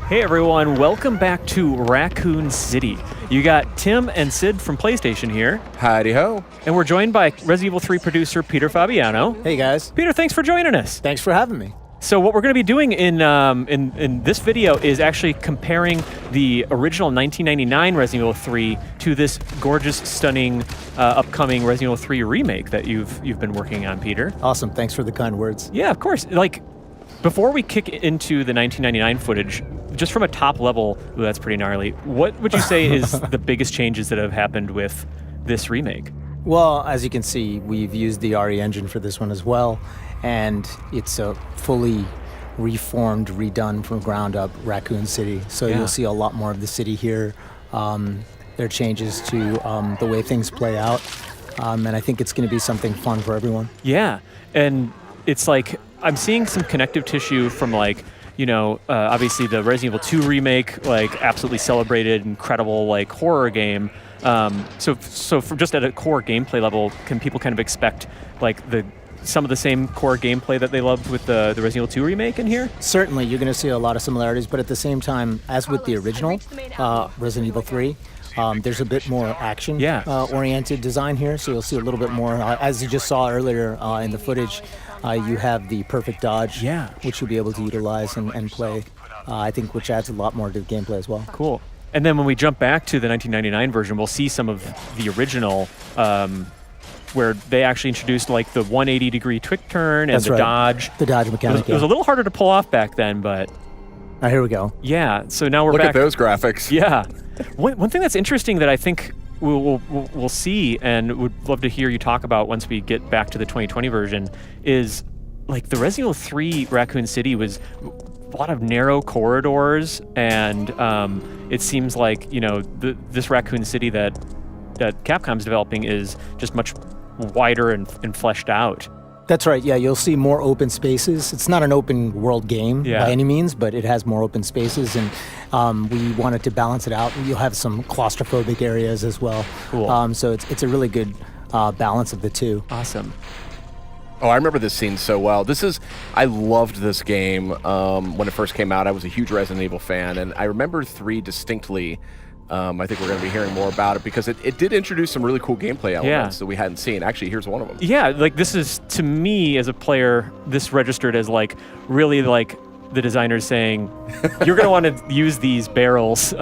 Hey everyone, welcome back to Raccoon City. You got Tim and Sid from PlayStation here. Howdy ho. And we're joined by Resident Evil 3 producer Peter Fabiano. Hey guys. Peter, thanks for joining us. Thanks for having me. So what we're going to be doing in this video is actually comparing the original 1999 Resident Evil 3 to this gorgeous, stunning, upcoming Resident Evil 3 remake that you've been working on, Peter. Awesome. Thanks for the kind words. Yeah, of course. Like, before we kick into the 1999 footage, just from a top level, ooh, that's pretty gnarly. What would you say is the biggest changes that have happened with this remake? Well, as you can see, we've used the RE engine for this one as well, and it's a fully reformed, redone from ground up Raccoon City. So You'll see a lot more of the city here. There are changes to the way things play out, and I think it's going to be something fun for everyone. Yeah, and it's like I'm seeing some connective tissue from like, you know, obviously the Resident Evil 2 remake, like absolutely celebrated, incredible like horror game. So from just at a core gameplay level, can people kind of expect like some of the same core gameplay that they loved with the Resident Evil 2 remake in here? Certainly, you're going to see a lot of similarities, but at the same time, as with the original Resident Evil 3, there's a bit more action oriented design here, so you'll see a little bit more. As you just saw earlier in the footage, you have the perfect dodge, which you'll be able to utilize and play, I think, which adds a lot more to the gameplay as well. Cool. And then when we jump back to the 1999 version, we'll see some of the original, where they actually introduced like the 180-degree quick turn and dodge. The dodge mechanic. It was a little harder to pull off back then, but... Here we go. Yeah, so now we're back. Look at those graphics. Yeah. One thing that's interesting that I think we'll see and would love to hear you talk about once we get back to the 2020 version is like the Resident Evil 3 Raccoon City was a lot of narrow corridors, and it seems like, you know, this Raccoon City that Capcom's developing is just much wider and fleshed out. That's right, yeah, you'll see more open spaces. It's not an open world game by any means, but it has more open spaces, and we wanted to balance it out. You'll have some claustrophobic areas as well. Cool. So it's a really good balance of the two. Awesome. Oh, I remember this scene so well. I loved this game when it first came out. I was a huge Resident Evil fan, and I remember 3 distinctly. I think we're going to be hearing more about it because it did introduce some really cool gamelay elements that we hadn't seen. Actually, here's one of them. Yeah, like this is, to me as a player, this registered as like really like the designers saying, you're going to want to use these barrels in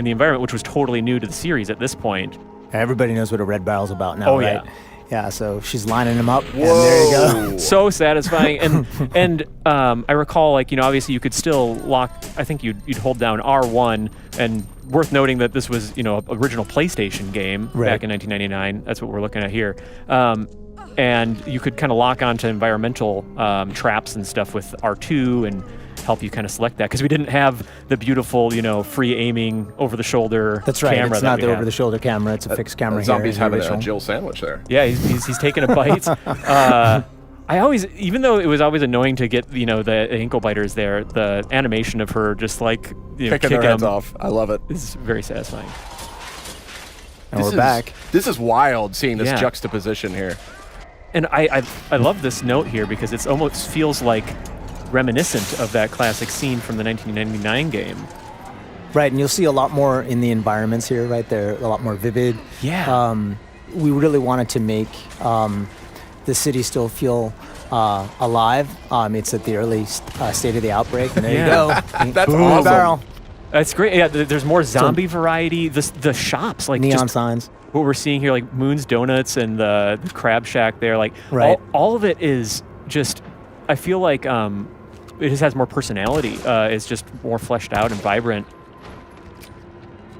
the environment, which was totally new to the series at this point. Everybody knows what a red barrel's about now, right? Yeah. Yeah, so she's lining them up, and there you go. So satisfying. And I recall, like, you know, obviously you could still lock, I think you'd hold down R1, and worth noting that this was, you know, original PlayStation game back in 1999. That's what we're looking at here. And you could kind of lock onto environmental traps and stuff with R2 and help you kind of select that, because we didn't have the beautiful, you know, free aiming over-the-shoulder That's right, camera. it's not the over-the-shoulder camera, it's a fixed camera here. Zombie's having a Jill sandwich there. Yeah, he's taking a bite. I always, even though it was always annoying to get, you know, the ankle biters there, the animation of her just like, you know, picking their heads off. I love it. It's very satisfying. And we're back. This is wild, seeing this juxtaposition here. And I love this note here because it almost feels like reminiscent of that classic scene from the 1999 game. Right, and you'll see a lot more in the environments here, right? They're a lot more vivid. Yeah. We really wanted to make the city still feel alive. It's at the early state of the outbreak, and there you go. That's awesome. Barrel. That's great. Yeah, there's more zombie variety. The shops, like neon just signs. What we're seeing here, like Moon's Donuts and the Crab Shack there, like all of it is just, I feel like it just has more personality. It's just more fleshed out and vibrant.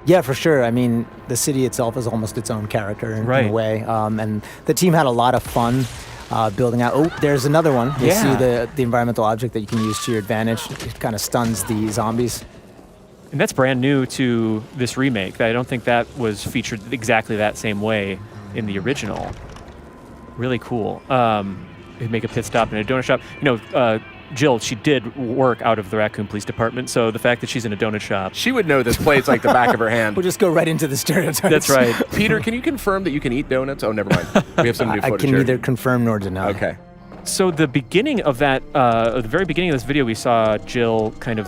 Yeah, for sure. I mean, the city itself is almost its own character in a way. And the team had a lot of fun building out. Oh, there's another one. You see the environmental object that you can use to your advantage. It kind of stuns the zombies. And that's brand new to this remake. I don't think that was featured exactly that same way in the original. Really cool. They'd make a pit stop in a donut shop. You know, Jill, she did work out of the Raccoon Police Department, so the fact that she's in a donut shop... She would know this place like the back of her hand. We'll just go right into the stereotypes. That's right. Peter, can you confirm that you can eat donuts? Oh, never mind. We have some new footage I can neither confirm nor deny. Okay. So the beginning of that, the very beginning of this video, we saw Jill kind of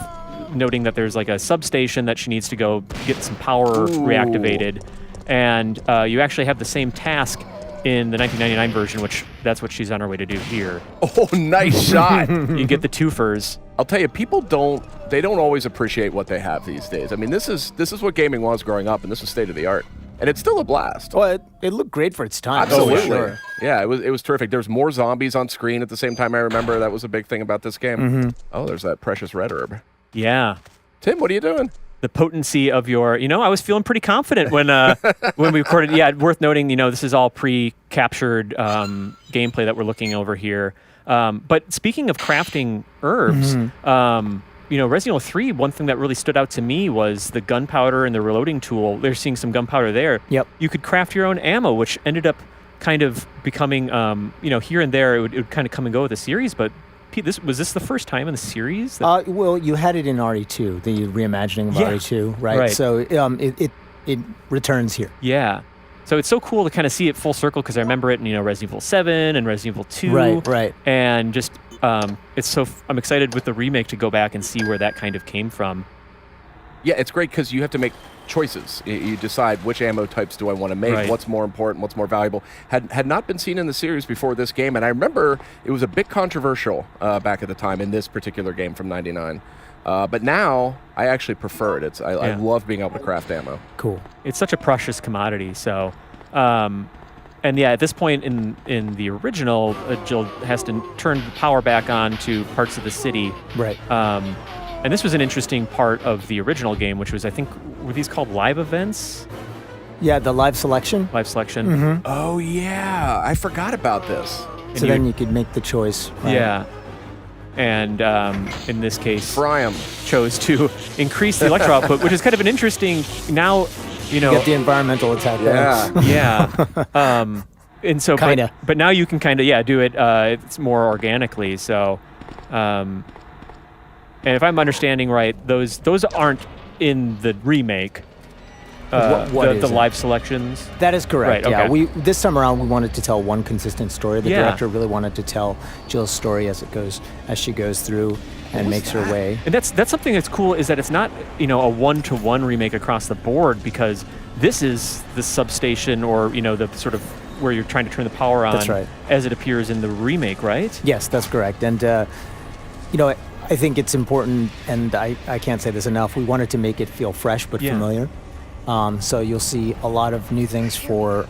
noting that there's like a substation that she needs to go get some power reactivated. And you actually have the same task in the 1999 version, which that's what she's on her way to do here. Oh, nice shot. You get the twofers. I'll tell you, people don't always appreciate what they have these days. I mean, this is what gaming was growing up, and this is state of the art. And it's still a blast. Well, it looked great for its time. Absolutely. Oh, sure. Yeah, it was terrific. There's more zombies on screen at the same time. I remember that was a big thing about this game. Oh, there's that precious red herb. Yeah. Tim, what are you doing? The potency of your, I was feeling pretty confident when when we recorded. Yeah, worth noting, this is all pre-captured gameplay that we're looking over here. But speaking of crafting herbs, Resident Evil 3, one thing that really stood out to me was the gunpowder and the reloading tool. They're seeing some gunpowder there. Yep. You could craft your own ammo, which ended up kind of becoming, here and there, it would kind of come and go with the series, but Pete, was this the first time in the series? Well, you had it in RE2, the reimagining of RE2, right? So it returns here. Yeah. So it's so cool to kind of see it full circle because I remember it in Resident Evil 7 and Resident Evil 2. Right. And just I'm excited with the remake to go back and see where that kind of came from. Yeah, it's great because you have to make choices. You decide which ammo types do I want to make, what's more important, what's more valuable. Had not been seen in the series before this game, and I remember it was a bit controversial back at the time in this particular game from '99. But now I actually prefer it. I love being able to craft ammo. Cool. It's such a precious commodity. So, and yeah, at this point in the original, Jill has to turn the power back on to parts of the city. Right. And this was an interesting part of the original game, which was, I think, were these called live events? Yeah, the live selection. Live selection. Oh, yeah. I forgot about this. So then you could make the choice. Right? Yeah. And in this case, Fry 'em. chose to increase the electro output, which is kind of an interesting, now, You get the environmental attack. Yeah. And so, Kinda. but now you can kind of, do it, it's more organically. So, and if I'm understanding right, those aren't in the remake. The live selections. That is correct. Right, Yeah, okay. this time around we wanted to tell one consistent story. The Yeah. director really wanted to tell Jill's story as she goes through and makes her way. And that's something that's cool is that it's not a one-to-one remake across the board because this is the substation or the sort of where you're trying to turn the power on. That's right. As it appears in the remake, right? Yes, that's correct. And I think it's important, and I can't say this enough. We wanted to make it feel fresh but familiar. So you'll see a lot of new things for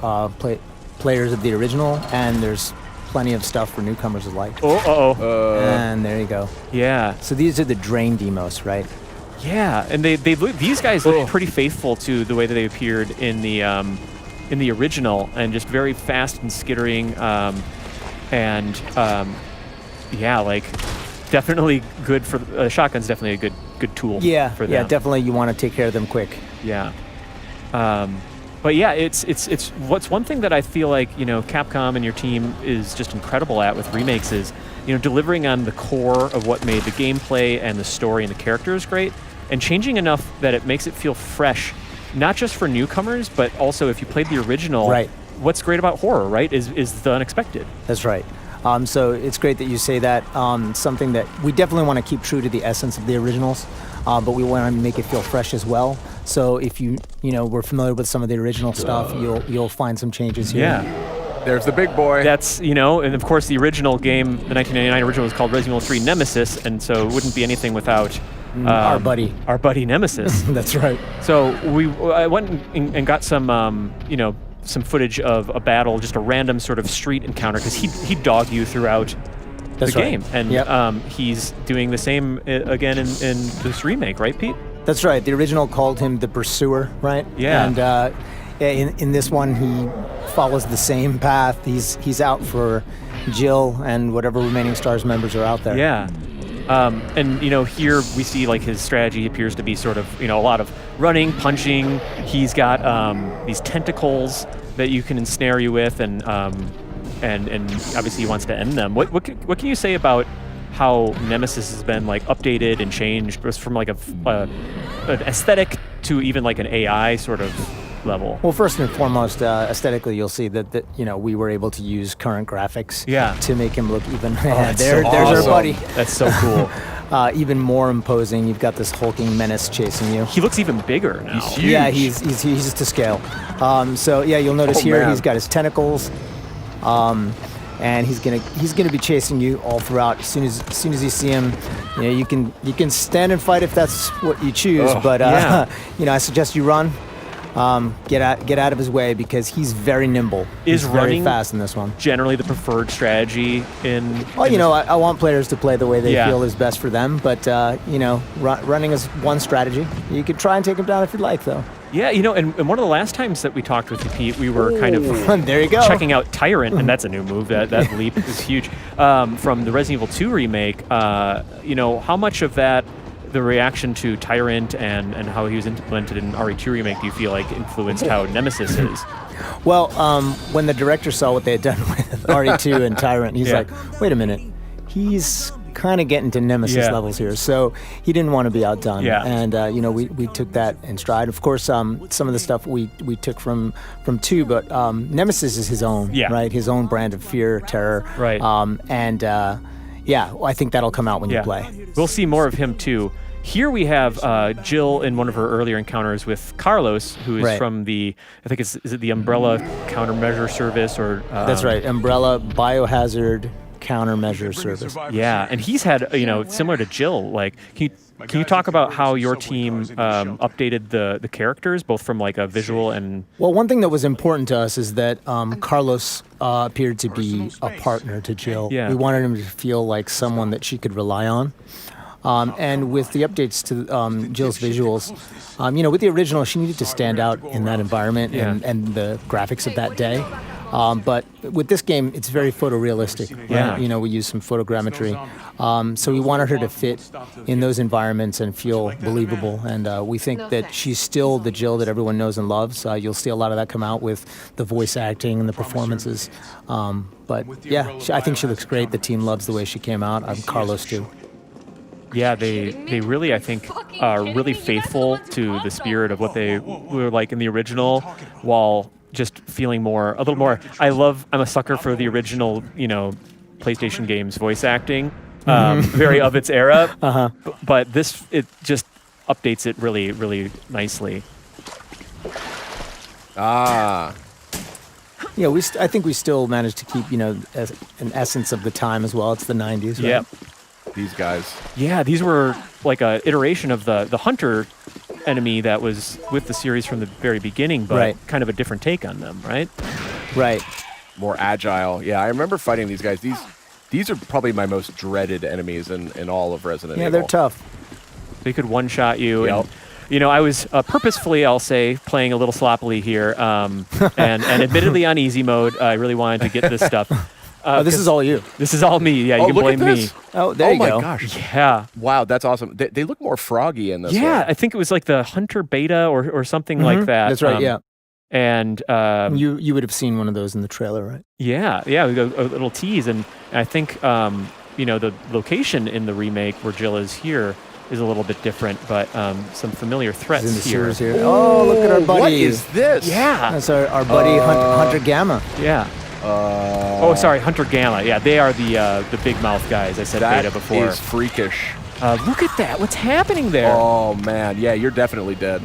players of the original, and there's plenty of stuff for newcomers alike. And there you go. Yeah. So these are the drain demos, right? Yeah, and these guys look pretty faithful to the way that they appeared in the original, and just very fast and skittering, definitely good for shotgun's definitely a good tool. For them. Yeah, definitely. You want to take care of them quick. Yeah. But yeah, it's what's one thing that I feel like Capcom and your team is just incredible at with remakes is delivering on the core of what made the gameplay and the story and the characters great, and changing enough that it makes it feel fresh, not just for newcomers, but also if you played the original. Right. What's great about horror, right, is the unexpected. That's right. So it's great that you say that. Something that we definitely want to keep true to the essence of the originals, but we want to make it feel fresh as well. So if we're familiar with some of the original stuff, you'll find some changes here. Yeah. There's the big boy. That's, and of course the original game, the 1999 original, was called Resident Evil 3 Nemesis, and so it wouldn't be anything without our buddy Nemesis. That's right. So I went and got some, some footage of a battle, just a random sort of street encounter, because he'd dog you throughout the game. And he's doing the same again in this remake, right, Pete? That's right. The original called him the Pursuer, right? Yeah. And in this one, he follows the same path. He's out for Jill and whatever remaining STARS members are out there. Yeah. And here we see like his strategy appears to be sort of a lot of running, punching. He's got these tentacles that you can ensnare you with, and obviously he wants to end them. What can you say about how Nemesis has been like updated and changed, just from like an aesthetic to even like an AI sort of level? Well, first and foremost, aesthetically, you'll see that we were able to use current graphics to make him look even. There's our buddy. That's so cool. Even more imposing. You've got this hulking menace chasing you. He looks even bigger now. He's huge. Yeah, he's to scale. So yeah, you'll notice here he's got his tentacles, and he's gonna be chasing you all throughout. As soon as you see him, you can stand and fight if that's what you choose. But I suggest you run. Get out of his way because he's very nimble. He's very fast in this one. Generally the preferred strategy in... Well, I want players to play the way they feel is best for them, but, running is one strategy. You could try and take him down if you'd like, though. Yeah, and one of the last times that we talked with you, Pete, we were kind of there you go. checking out Tyrant, and that's a new move. That leap is huge. From the Resident Evil 2 remake, how much of that, the reaction to Tyrant and how he was implemented in RE2 remake, do you feel like influenced how Nemesis is? Well, when the director saw what they had done with RE2 and Tyrant, he's like, wait a minute, he's kind of getting to Nemesis levels here, so he didn't want to be outdone. And we took that in stride. Of course, some of the stuff we took from 2, but Nemesis is his own, right? His own brand of fear, terror, right? I think that'll come out when you play. We'll see more of him too. Here we have Jill in one of her earlier encounters with Carlos, who is from the, I think is it the Umbrella Countermeasure Service or... That's right, Umbrella Biohazard Countermeasure Service. Yeah, and he's had, similar to Jill, like, can you talk about how your team updated the characters, both from like a visual and... Well, one thing that was important to us is that Carlos appeared to be a partner to Jill. Yeah. We wanted him to feel like someone that she could rely on. And with the updates to Jill's visuals, with the original, she needed to stand out in that environment and the graphics of that day. But with this game, it's very photorealistic. Right? Yeah. We use some photogrammetry. So we wanted her to fit in those environments and feel believable. And we think that she's still the Jill that everyone knows and loves. You'll see a lot of that come out with the voice acting and the performances. But yeah, I think she looks great. The team loves the way she came out. Carlos too. Yeah, they really, I think, are really faithful to the spirit of what they were like in the original, while just feeling a little more. I'm a sucker for the original, PlayStation games voice acting, very of its era. But it just updates it really, really nicely. Yeah, I think we still managed to keep, an essence of the time as well. It's the 90s, right? Yeah. These guys. Yeah, these were like a iteration of the Hunter enemy that was with the series from the very beginning, but kind of a different take on them, right? Right. More agile. Yeah, I remember fighting these guys. These are probably my most dreaded enemies in all of Resident Evil. Yeah, they're tough. They could one-shot you. Yep. And, I was purposefully, I'll say, playing a little sloppily here, and admittedly on easy mode. I really wanted to get this stuff. This is all you. This is all me. Yeah, you can blame me. Oh, there you go. Oh my gosh. Yeah. Wow, that's awesome. They look more froggy in this one. Yeah, I think it was like the Hunter Beta or something like that. That's right, yeah. And you would have seen one of those in the trailer, right? Yeah, we got a little tease, and I think the location in the remake where Jill is here is a little bit different, but some familiar threats in the here. Sewers here. Oh, look at our buddy. What is this? Yeah, that's our buddy Hunter Gamma. Yeah. Hunter Gamma. Yeah, they are the big mouth guys. I said beta before. That is freakish. Look at that. What's happening there? Oh, man. Yeah, you're definitely dead.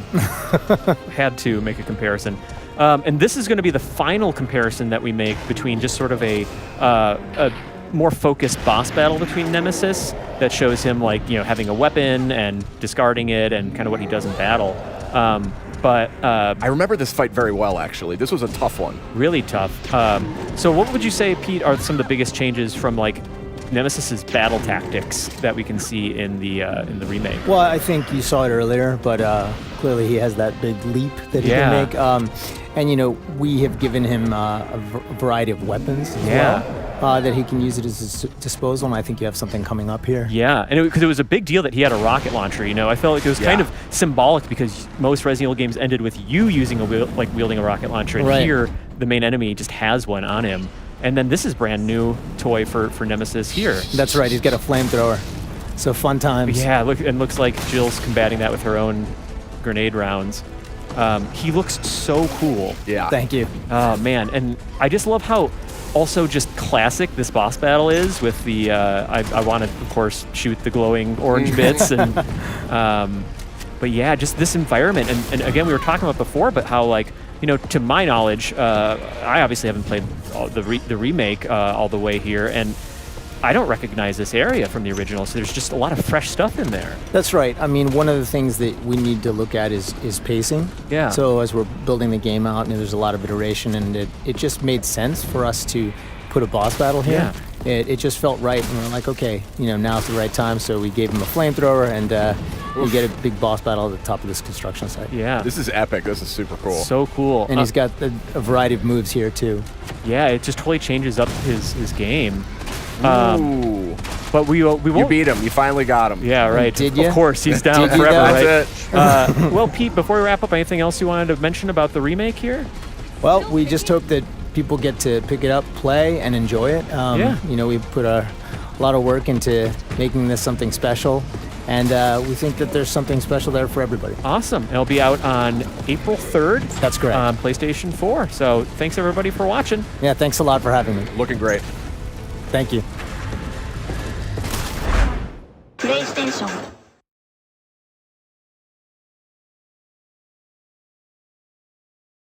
Had to make a comparison. And this is going to be the final comparison that we make between just sort of a more focused boss battle between Nemesis that shows him having a weapon and discarding it and kind of what he does in battle. But I remember this fight very well, actually. This was a tough one. Really tough. So what would you say, Pete, are some of the biggest changes from Nemesis's battle tactics that we can see in the remake? Well, I think you saw it earlier, but clearly he has that big leap that he can make. And we have given him a variety of weapons as well, that he can use at his disposal, and I think you have something coming up here. Yeah, and because it was a big deal that he had a rocket launcher, I felt like it was kind of symbolic because most Resident Evil games ended with you using wielding a rocket launcher, and here the main enemy just has one on him. And then this is brand new toy for Nemesis here. That's right, he's got a flamethrower. So fun times. Yeah, looks like Jill's combating that with her own grenade rounds. He looks so cool. Yeah. Thank you. Oh, man. And I just love how also just classic this boss battle is with the, I want to, of course, shoot the glowing orange bits. And but yeah, just this environment. And again, we were talking about before, but how, like, you know, to my knowledge, I obviously haven't played the remake all the way here. And I don't recognize this area from the original, so there's just a lot of fresh stuff in there. That's right. I mean, one of the things that we need to look at is pacing. Yeah. So as we're building the game out, and there's a lot of iteration, and it just made sense for us to put a boss battle here. Yeah. It just felt right, and we're like, okay, you know, now's the right time. So we gave him a flamethrower, and we get a big boss battle at the top of this construction site. Yeah. This is epic. This is super cool. So cool. And he's got a variety of moves here too. Yeah, it just totally changes up his game. Ooh. But we won't. You beat him. You finally got him. Yeah, right. Did you? Of course, he's down Did you forever, though? right? That's it. Well, Pete, before we wrap up, anything else you wanted to mention about the remake here? Well, we just hope that people get to pick it up, play, and enjoy it. Yeah. You know, we put a lot of work into making this something special, and we think that there's something special there for everybody. Awesome. It'll be out on April 3rd. That's correct. On PlayStation 4. So thanks, everybody, for watching. Yeah, thanks a lot for having me. Looking great. Thank you. PlayStation